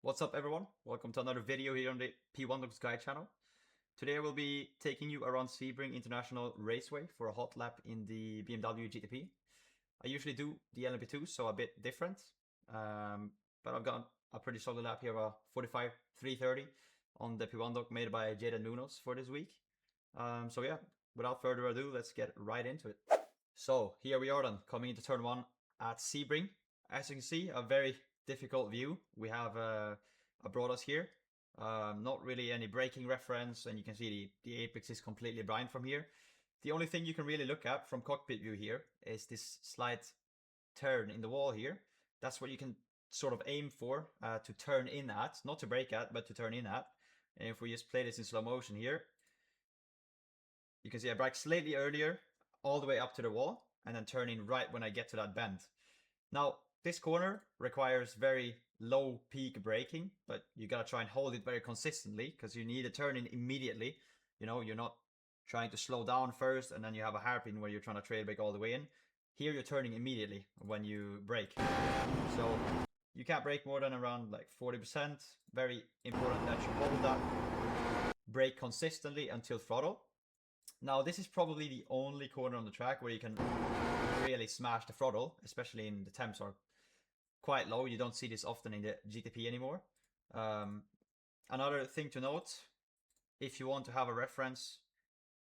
What's up everyone? Welcome to another video here on the P1Doks Guide channel. Today I will be taking you around SEBRING International Raceway for a hot lap in the BMW GTP. I usually do the LMP2, so a bit different. But I've got a pretty solid lap here, a 45.330 on the P1Dok made by Jaded Munoz for this week. So yeah, without further ado, let's get right into it. So here we are then, coming into turn 1 at SEBRING. As you can see, a very difficult view. We have abroad us here. Not really any braking reference, and you can see the apex is completely blind from here. The only thing you can really look at from cockpit view here is this slight turn in the wall here. That's what you can sort of aim for to turn in at, not to brake at, but to turn in at. And if we just play this in slow motion here, you can see I brake slightly earlier, all the way up to the wall, and then turn in right when I get to that bend. Now, this corner requires very low peak braking, but you gotta try and hold it very consistently because you need a turn in immediately. You know, you're not trying to slow down first and then you have a hairpin where you're trying to trail brake all the way in. Here you're turning immediately when you brake. So you can't brake more than around like 40%. Very important that you hold that brake consistently until throttle. Now this is probably the only corner on the track where you can really smash the throttle, especially in the temps are quite low. You don't see this often in the GTP anymore. Another thing to note, if you want to have a reference,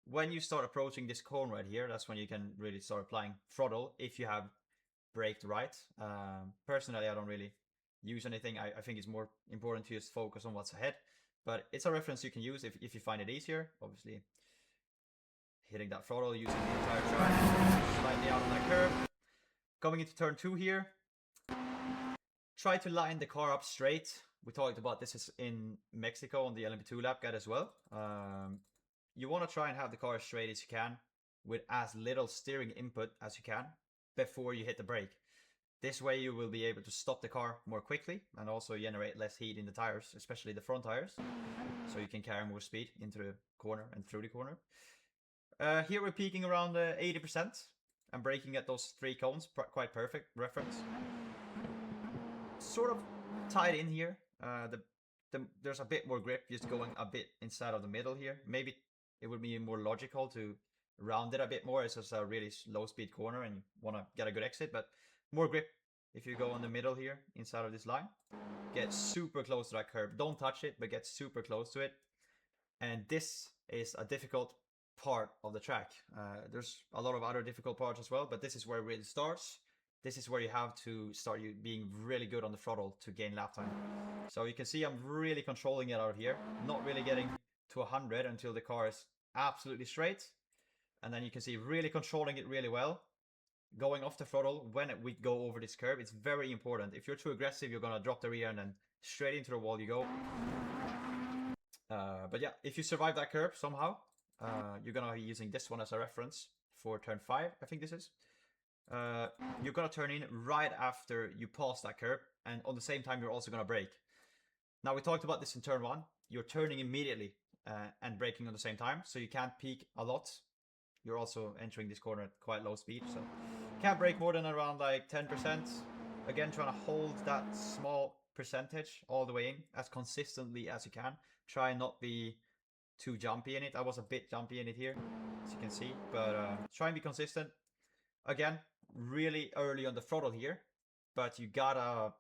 when you start approaching this cone right here, that's when you can really start applying throttle if you have braked right. Personally, I don't really use anything. I think it's more important to just focus on what's ahead, but it's a reference you can use if you find it easier. Obviously, hitting that throttle, using the entire track, slightly out on that curve. Coming into turn 2 here, try to line the car up straight. We talked about this in Mexico on the LMP2 lap guide as well. You want to try and have the car as straight as you can with as little steering input as you can before you hit the brake. This way you will be able to stop the car more quickly and also generate less heat in the tires, especially the front tires, so you can carry more speed into the corner and through the corner. Here we're peaking around 80% and braking at those 3 cones, quite perfect reference. Sort of tied in here. There's a bit more grip just going a bit inside of the middle here. Maybe it would be more logical to round it a bit more. It's just a really low speed corner and you want to get a good exit, but more grip if you go on the middle here inside of this line. Get super close to that curb. Don't touch it, but get super close to it. And this is a difficult part of the track. There's a lot of other difficult parts as well, but this is where it really starts. This is where you have to start being really good on the throttle to gain lap time. So you can see I'm really controlling it out here, not really getting to 100 until the car is absolutely straight. And then you can see really controlling it really well, going off the throttle when we go over this curve. It's very important. If you're too aggressive, you're gonna drop the rear and then straight into the wall you go. But yeah, if you survive that curve somehow, you're gonna be using this one as a reference for turn 5, I think this is. You're gonna turn in right after you pass that curve, and on the same time you're also gonna brake. Now we talked about this in turn 1. You're turning immediately and braking on the same time, so you can't peak a lot. You're also entering this corner at quite low speed, so can't brake more than around like 10%. Again, trying to hold that small percentage all the way in as consistently as you can. Try and not be too jumpy in it. I was a bit jumpy in it here, as you can see, but try and be consistent. Again, really early on the throttle here, but you gotta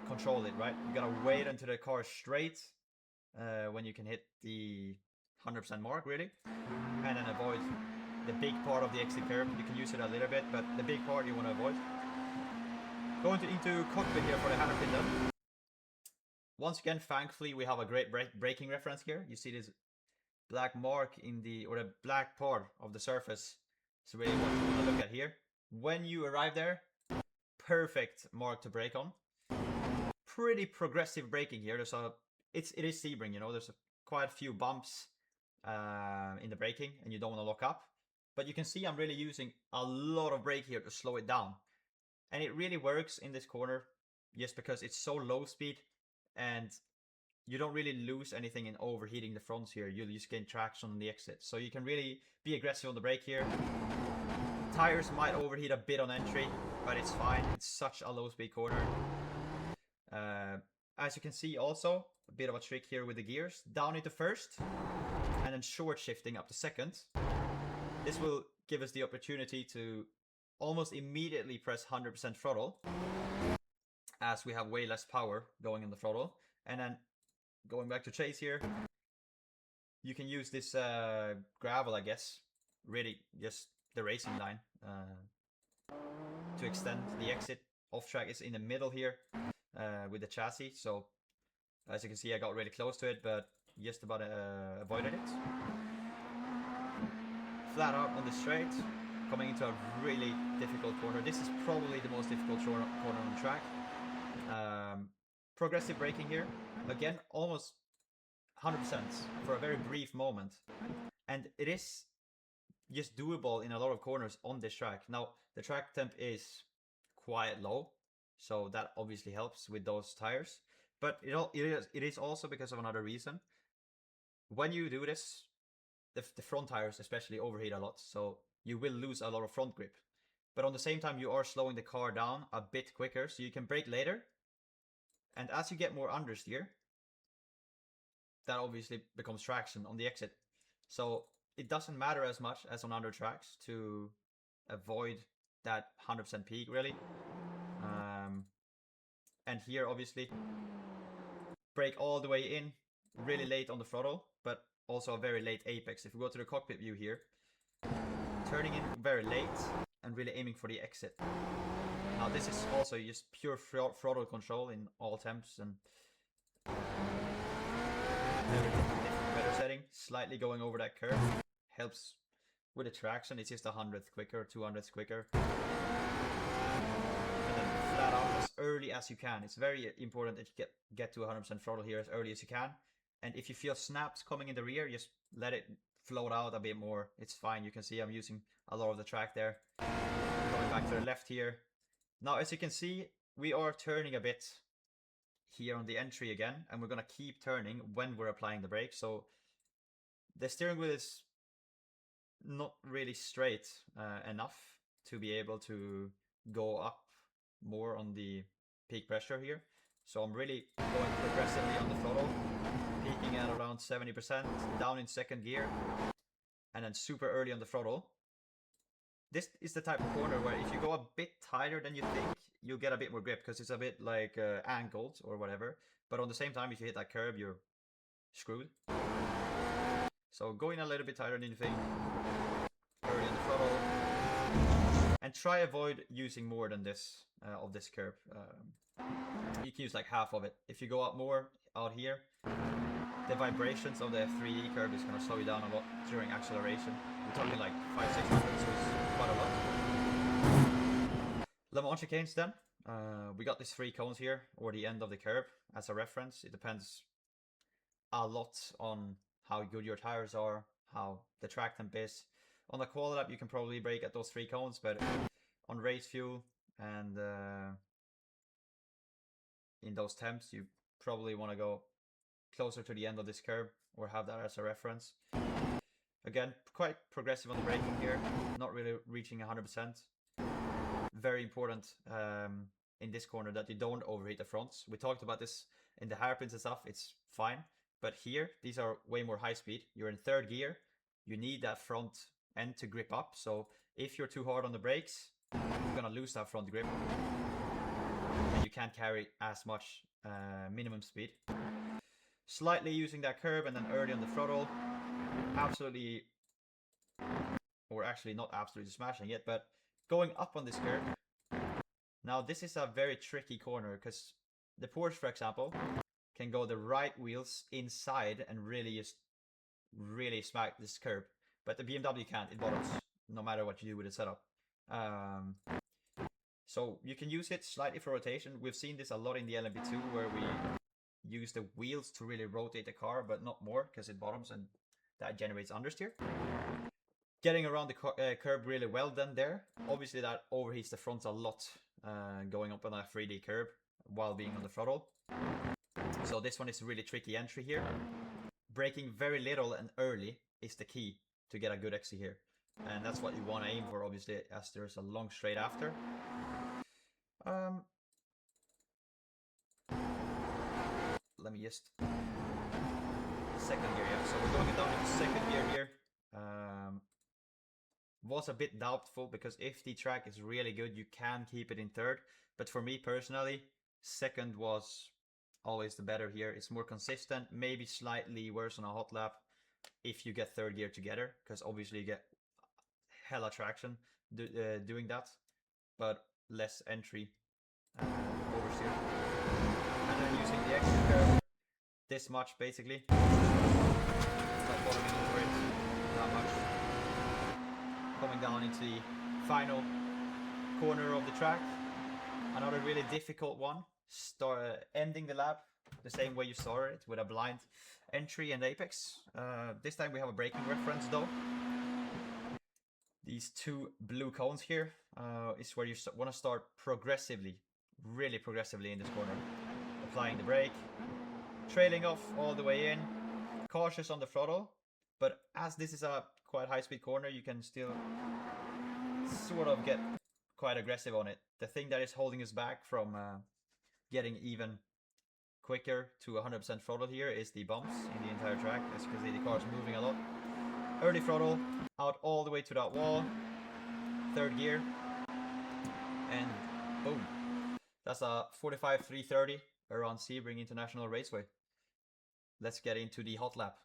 control it, right? You gotta wait until the car is straight when you can hit the 100% mark, really, and then avoid the big part of the exit curve. You can use it a little bit, but the big part you want to avoid. Going into cockpit here for the Hairpin then. Once again, thankfully, we have a great braking reference here. You see this black mark in the black part of the surface. So really what you want to look at here. When you arrive there, perfect mark to brake on. Pretty progressive braking here. There's it is SEBRING, you know. There's quite a few bumps in the braking, and you don't want to lock up. But you can see I'm really using a lot of brake here to slow it down, and it really works in this corner, just because it's so low speed, and you don't really lose anything in overheating the fronts here. You'll just gain traction on the exit. So you can really be aggressive on the brake here. Tires might overheat a bit on entry, but it's fine. It's such a low speed corner. as you can see also, a bit of a trick here with the gears. Down into first, and then short shifting up to second. This will give us the opportunity to almost immediately press 100% throttle, as we have way less power going in the throttle. And then going back to chase here, you can use this gravel, I guess, really just the racing line to extend the exit. Off track is in the middle here with the chassis, so as you can see I got really close to it, but just about avoided it. Flat out on the straight, coming into a really difficult corner. This is probably the most difficult corner on the track. Progressive braking here, again almost 100% for a very brief moment, and it is just doable in a lot of corners on this track. Now the track temp is quite low, so that obviously helps with those tires, but it is also because of another reason. When you do this, the front tires especially overheat a lot, so you will lose a lot of front grip, but on the same time you are slowing the car down a bit quicker, so you can brake later, and as you get more understeer, that obviously becomes traction on the exit. So it doesn't matter as much as on other tracks to avoid that 100% peak, really. And here, obviously, brake all the way in, really late on the throttle, but also a very late apex. If we go to the cockpit view here, turning in very late and really aiming for the exit. Now this is also just pure throttle control in all temps, and better setting, slightly going over that curve helps with the traction. It's just 100th quicker, 200th quicker, and then flat out as early as you can. It's very important that you get to 100% throttle here as early as you can, and if you feel snaps coming in the rear, just let it float out a bit more. It's fine. You can see I'm using a lot of the track there. Going back to the left here. Now as you can see, we are turning a bit here on the entry again, and we're going to keep turning when we're applying the brake. So the steering wheel is not really straight enough to be able to go up more on the peak pressure here. So I'm really going progressively on the throttle, peaking at around 70%, down in second gear, and then super early on the throttle. This is the type of corner where if you go a bit tighter than you think, you'll get a bit more grip, because it's a bit like angled or whatever. But on the same time, if you hit that curb, you're screwed. So going a little bit tighter than you think, early on the throttle, and try avoid using more than this of this curb. You can use like half of it. If you go up more out here, the vibrations of the F3E curb is going to slow you down a lot during acceleration. We're talking like 500-600, so it's quite a lot. Le Mans chicanes then. We got these 3 cones here, or the end of the curb as a reference. It depends a lot on how good your tires are, how the track temp is. On the quali lap, you can probably brake at those 3 cones, but on race fuel and in those temps, you probably want to go closer to the end of this curve or have that as a reference. Again, quite progressive on the braking here, not really reaching 100%. Very important in this corner that you don't overheat the fronts. We talked about this in the hairpins and stuff, it's fine. But here, these are way more high speed. You're in third gear, you need that front end to grip up. So if you're too hard on the brakes, you're gonna lose that front grip. And you can't carry as much minimum speed. Slightly using that curve and then early on the throttle. Absolutely, or actually not absolutely smashing it, but going up on this curve. Now this is a very tricky corner because the Porsche, for example, can go the right wheels inside and really smack this curb. But the BMW can't, it bottoms, no matter what you do with the setup. So you can use it slightly for rotation. We've seen this a lot in the LMP2 where we use the wheels to really rotate the car, but not more because it bottoms and that generates understeer. Getting around the curb really well then there. Obviously that overheats the fronts a lot going up on a 3D curb while being on the throttle. So this one is a really tricky entry here. Braking very little and early is the key to get a good exit here. And that's what you want to aim for, obviously, as there's a long straight after. me just second gear, yeah. So we're going down into second gear here. Was a bit doubtful because if the track is really good, you can keep it in third. But for me personally, second was always the better here. It's more consistent, maybe slightly worse on a hot lap if you get third gear together, because obviously you get hella traction doing that, but less entry oversteer. And then using the exit curve this much basically. Not bottoming over it that much. Coming down into the final corner of the track. Another really difficult one. Ending the lap the same way you started it, with a blind entry and apex. This time we have a braking reference though. These two blue cones here is where you want to start progressively, really progressively in this corner. Applying the brake, trailing off all the way in, cautious on the throttle, but as this is a quite high speed corner, you can still sort of get quite aggressive on it. The thing that is holding us back from getting even quicker to 100% throttle here is the bumps in the entire track. As you can see, the car is moving a lot. Early throttle, out all the way to that wall, third gear, and boom. That's a 45.330 around Sebring International Raceway. Let's get into the hot lap.